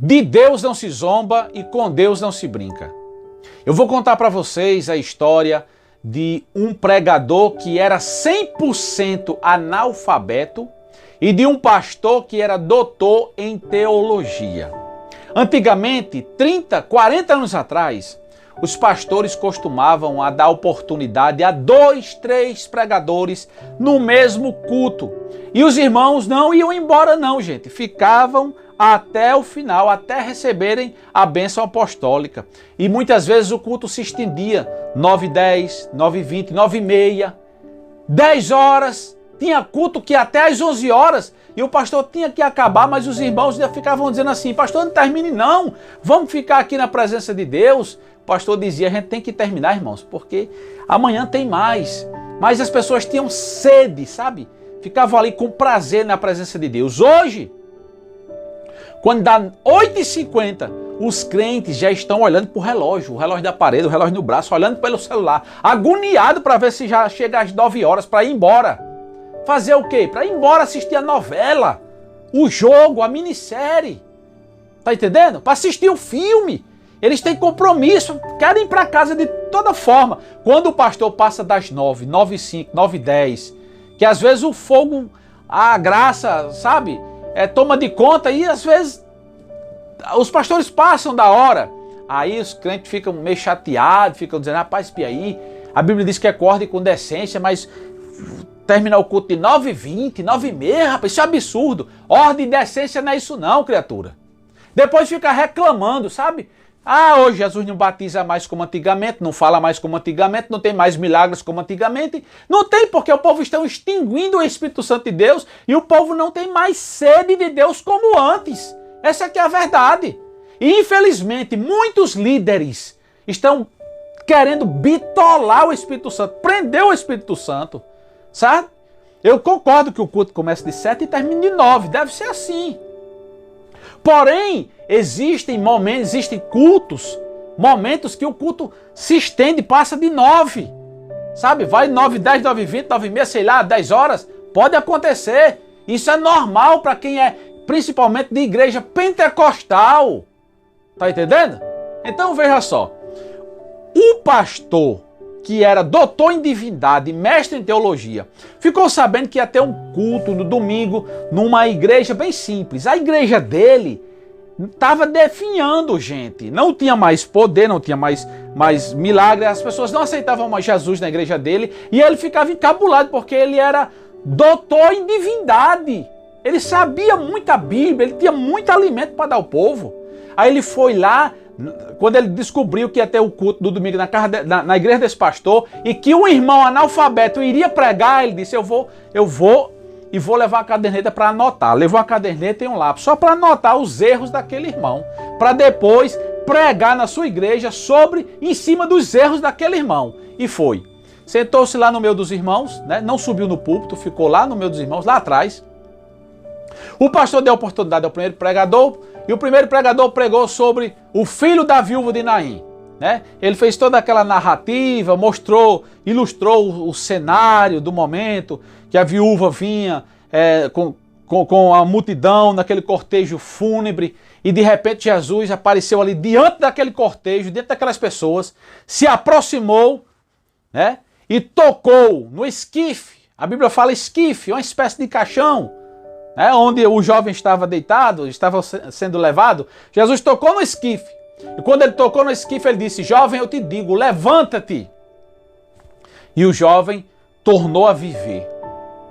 De Deus não se zomba e com Deus não se brinca. Eu vou contar para vocês a história de um pregador que era 100% analfabeto e de um pastor que era doutor em teologia. Antigamente, 30, 40 anos atrás, os pastores costumavam a dar oportunidade a 2, 3 pregadores no mesmo culto. E os irmãos não iam embora não, gente. Ficavam até o final, até receberem a bênção apostólica. E muitas vezes o culto se estendia 9h10, 9h20, 9h30, 10 horas. Tinha culto que até às 11 horas e o pastor tinha que acabar, mas os irmãos ainda ficavam dizendo assim: pastor, não termine não, vamos ficar aqui na presença de Deus. O pastor dizia: a gente tem que terminar, irmãos, porque amanhã tem mais. Mas as pessoas tinham sede, sabe? Ficavam ali com prazer na presença de Deus. Hoje, quando dá 8h50, os crentes já estão olhando para o relógio da parede, o relógio no braço, olhando pelo celular, agoniado para ver se já chega às 9 horas para ir embora. Fazer o quê? Para ir embora assistir a novela, o jogo, a minissérie. Tá entendendo? Para assistir o filme. Eles têm compromisso, querem ir para casa de toda forma. Quando o pastor passa das 9, 9h05, 9h10, que às vezes o fogo, a graça, sabe, toma de conta e às vezes os pastores passam da hora. Aí os crentes ficam meio chateados, ficam dizendo: rapaz, espia aí, a Bíblia diz que acorde com decência, mas terminar o culto de 9h20, 9h30, rapaz, isso é absurdo. Ordem e decência não é isso não, criatura. Depois fica reclamando, sabe? Ah, hoje Jesus não batiza mais como antigamente, não fala mais como antigamente, não tem mais milagres como antigamente. Não tem, porque o povo está extinguindo o Espírito Santo de Deus e o povo não tem mais sede de Deus como antes. Essa aqui é a verdade. E infelizmente muitos líderes estão querendo bitolar o Espírito Santo, prender o Espírito Santo, sabe? Eu concordo que o culto comece de 7 e termine de 9, deve ser assim. Porém, existem momentos, existem cultos, momentos que o culto se estende, passa de 9, sabe? Vai 9h10, 9h20, 9h30, sei lá, 10 horas, pode acontecer. Isso é normal para quem é, principalmente de igreja pentecostal, tá entendendo? Então veja só, o pastor que era doutor em divindade, mestre em teologia, ficou sabendo que ia ter um culto no domingo numa igreja bem simples. A igreja dele estava definhando, gente. Não tinha mais poder, não tinha mais milagre. As pessoas não aceitavam mais Jesus na igreja dele e ele ficava encabulado porque ele era doutor em divindade. Ele sabia muita Bíblia, ele tinha muito alimento para dar ao povo. Aí ele foi lá, quando ele descobriu que ia ter o culto do domingo na igreja desse pastor e que um irmão analfabeto iria pregar, ele disse: eu vou levar a caderneta para anotar. Levou a caderneta e um lápis, só para anotar os erros daquele irmão, para depois pregar na sua igreja em cima dos erros daquele irmão. E foi. Sentou-se lá no meio dos irmãos, né? Não subiu no púlpito, ficou lá no meio dos irmãos, lá atrás. O pastor deu a oportunidade ao primeiro pregador, e o primeiro pregador pregou sobre o filho da viúva de Naim, né? Ele fez toda aquela narrativa, ilustrou o cenário do momento, que a viúva vinha com a multidão naquele cortejo fúnebre, e de repente Jesus apareceu ali diante daquele cortejo, diante daquelas pessoas, se aproximou, né? E tocou no esquife. A Bíblia fala esquife, uma espécie de caixão, onde o jovem estava deitado, estava sendo levado. Jesus tocou no esquife. E quando ele tocou no esquife, ele disse: jovem, eu te digo, levanta-te. E o jovem tornou a viver.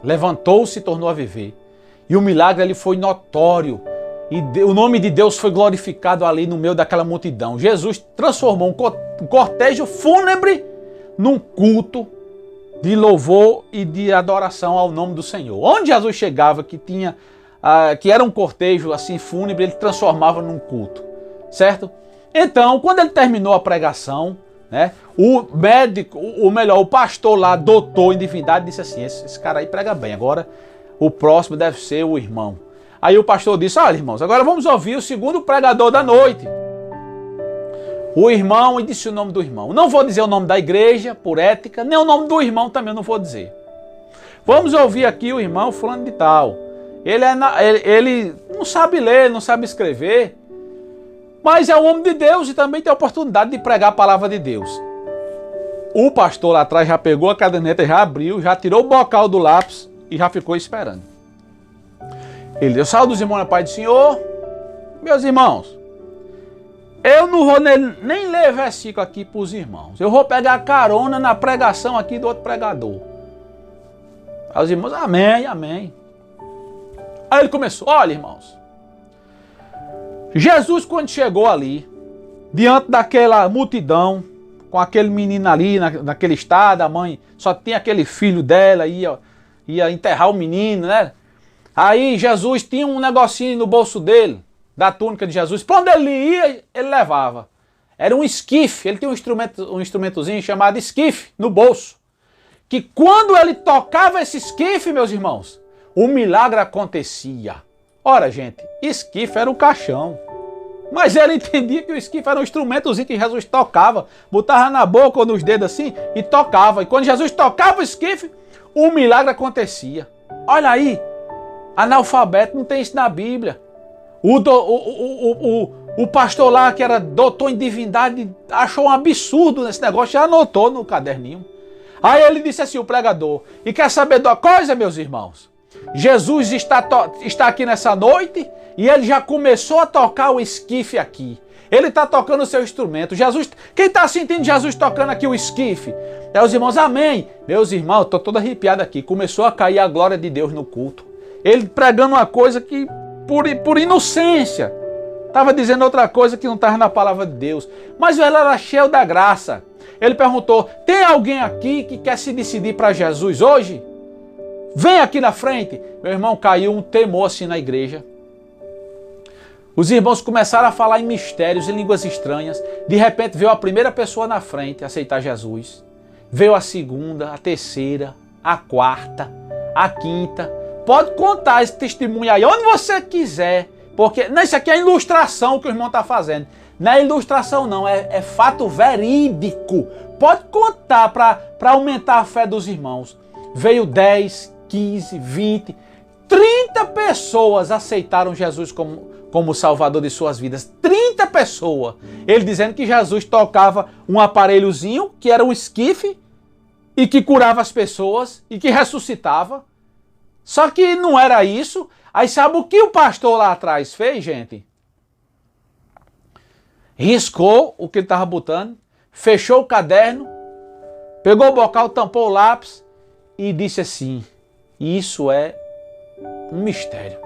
Levantou-se e tornou a viver. E o milagre ali foi notório. E o nome de Deus foi glorificado ali no meio daquela multidão. Jesus transformou um cortejo fúnebre num culto de louvor e de adoração ao nome do Senhor. Onde Jesus chegava, que era um cortejo assim fúnebre, ele transformava num culto, certo? Então, quando ele terminou a pregação, né, o pastor lá, doutor em divindade, disse assim: esse cara aí prega bem, agora o próximo deve ser o irmão. Aí o pastor disse: olha, irmãos, agora vamos ouvir o segundo pregador da noite. O irmão, e disse o nome do irmão. Não vou dizer o nome da igreja, por ética, nem o nome do irmão também não vou dizer. Vamos ouvir aqui o irmão fulano de tal. Ele não sabe ler, não sabe escrever, mas é um homem de Deus e também tem a oportunidade de pregar a palavra de Deus. O pastor lá atrás já pegou a caderneta, já abriu, já tirou o bocal do lápis e já ficou esperando. Ele deu salve dos irmãos na paz do Senhor. Meus irmãos, eu não vou nem ler versículo aqui para os irmãos. Eu vou pegar carona na pregação aqui do outro pregador. Aí os irmãos, amém, amém. Aí ele começou, olha irmãos, Jesus quando chegou ali, diante daquela multidão, com aquele menino ali, naquele estado, a mãe só tinha aquele filho dela, ia enterrar o menino, né? Aí Jesus tinha um negocinho no bolso dele, da túnica de Jesus. Para onde ele ia, ele levava. Era um esquife, ele tinha um instrumentozinho chamado esquife no bolso. Que quando ele tocava esse esquife, meus irmãos, o milagre acontecia. Ora, gente, esquife era o caixão. Mas ele entendia que o esquife era um instrumentozinho que Jesus tocava, botava na boca ou nos dedos assim e tocava. E quando Jesus tocava o esquife, o milagre acontecia. Olha aí, analfabeto não tem isso na Bíblia. O pastor lá, que era doutor em divindade, achou um absurdo nesse negócio, já anotou no caderninho. Aí ele disse assim, o pregador, e quer saber de uma coisa, meus irmãos? Jesus está aqui nessa noite e ele já começou a tocar o esquife aqui. Ele está tocando o seu instrumento. Jesus, quem está sentindo Jesus tocando aqui o esquife? É os irmãos, amém. Meus irmãos, estou todo arrepiado aqui. Começou a cair a glória de Deus no culto. Ele pregando uma coisa que, por inocência, estava dizendo outra coisa que não estava na palavra de Deus. Mas ele era cheio da graça. Ele perguntou, tem alguém aqui que quer se decidir para Jesus hoje? Vem aqui na frente. Meu irmão, caiu um temor assim na igreja. Os irmãos começaram a falar em mistérios, em línguas estranhas. De repente veio a primeira pessoa na frente a aceitar Jesus. Veio a segunda, a terceira, a quarta, a quinta. Pode contar esse testemunho aí onde você quiser. Porque não, isso aqui é a ilustração que o irmão está fazendo. Não é ilustração não, é fato verídico. Pode contar para aumentar a fé dos irmãos. Veio 10, 15, 20, 30 pessoas aceitaram Jesus como Salvador de suas vidas. 30 pessoas. Ele dizendo que Jesus tocava um aparelhozinho, que era um esquife, e que curava as pessoas, e que ressuscitava. Só que não era isso. Aí sabe o que o pastor lá atrás fez, gente? Riscou o que ele estava botando, fechou o caderno, pegou o bocal, tampou o lápis e disse assim, isso é um mistério.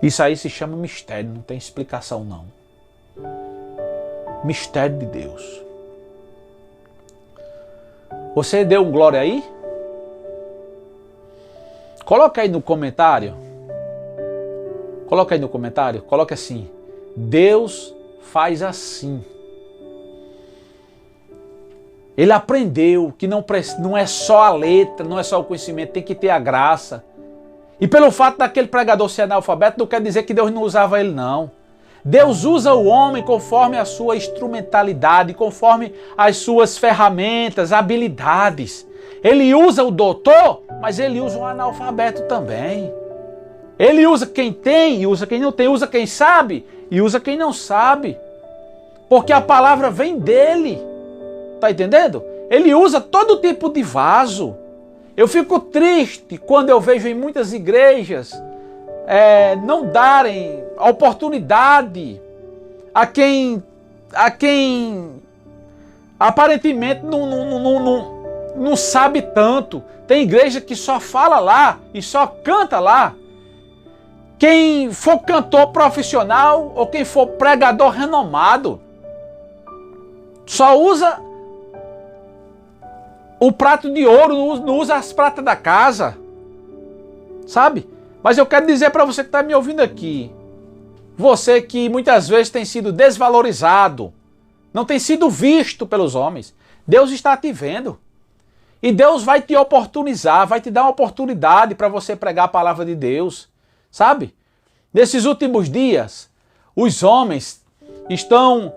Isso aí se chama mistério, não tem explicação não. Mistério de Deus. Você deu um glória aí? Coloca aí no comentário. Coloca aí no comentário, coloca assim. Deus faz assim. Ele aprendeu que não é só a letra, não é só o conhecimento, tem que ter a graça. E pelo fato daquele pregador ser analfabeto, não quer dizer que Deus não usava ele, não. Deus usa o homem conforme a sua instrumentalidade, conforme as suas ferramentas, habilidades. Ele usa o doutor, mas ele usa o analfabeto também. Ele usa quem tem e usa quem não tem, usa quem sabe e usa quem não sabe. Porque a palavra vem dele. Tá entendendo? Ele usa todo tipo de vaso. Eu fico triste quando eu vejo em muitas igrejas não darem a oportunidade a quem aparentemente não sabe tanto. Tem igreja que só fala lá e só canta lá. Quem for cantor profissional ou quem for pregador renomado só usa o prato de ouro, não usa as pratas da casa, sabe? Mas eu quero dizer para você que está me ouvindo aqui, você que muitas vezes tem sido desvalorizado, não tem sido visto pelos homens, Deus está te vendo. E Deus vai te oportunizar, vai te dar uma oportunidade para você pregar a palavra de Deus, sabe? Nesses últimos dias, os homens estão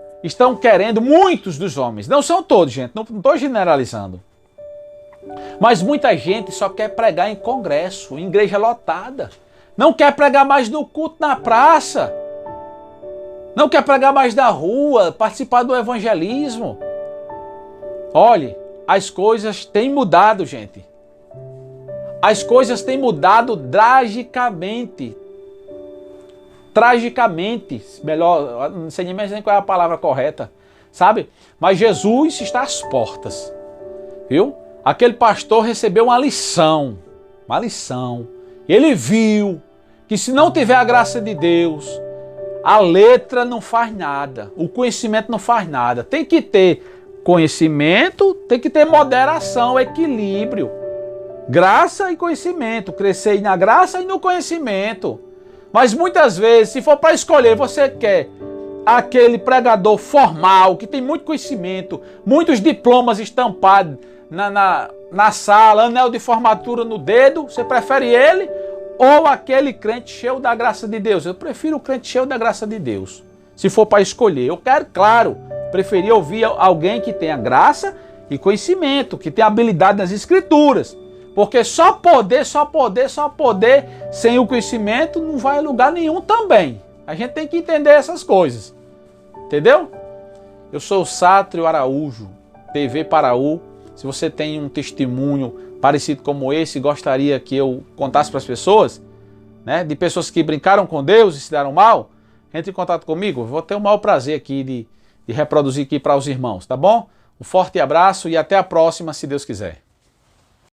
querendo, muitos dos homens, não são todos, gente, não estou generalizando, mas muita gente só quer pregar em congresso, em igreja lotada. Não quer pregar mais no culto na praça. Não quer pregar mais da rua, participar do evangelismo. Olhe, as coisas têm mudado, gente. As coisas têm mudado drasticamente. Tragicamente. Melhor, não sei nem mais qual é a palavra correta. Sabe? Mas Jesus está às portas. Viu? Aquele pastor recebeu uma lição. Uma lição. Ele viu que se não tiver a graça de Deus, a letra não faz nada. O conhecimento não faz nada. Tem que ter conhecimento, tem que ter moderação, equilíbrio. Graça e conhecimento. Crescer na graça e no conhecimento. Mas muitas vezes, se for para escolher, você quer aquele pregador formal, que tem muito conhecimento, muitos diplomas estampados na sala, anel de formatura no dedo, você prefere ele ou aquele crente cheio da graça de Deus? Eu prefiro o crente cheio da graça de Deus, se for para escolher. Eu quero, claro, preferir ouvir alguém que tenha graça e conhecimento, que tenha habilidade nas escrituras. Porque só poder, sem o conhecimento, não vai a lugar nenhum também. A gente tem que entender essas coisas. Entendeu? Eu sou o Sátrio Araújo, TV Paraú. Se você tem um testemunho parecido como esse, gostaria que eu contasse para as pessoas, né, de pessoas que brincaram com Deus e se deram mal, entre em contato comigo. Eu vou ter o maior prazer aqui de reproduzir aqui para os irmãos, tá bom? Um forte abraço e até a próxima, se Deus quiser.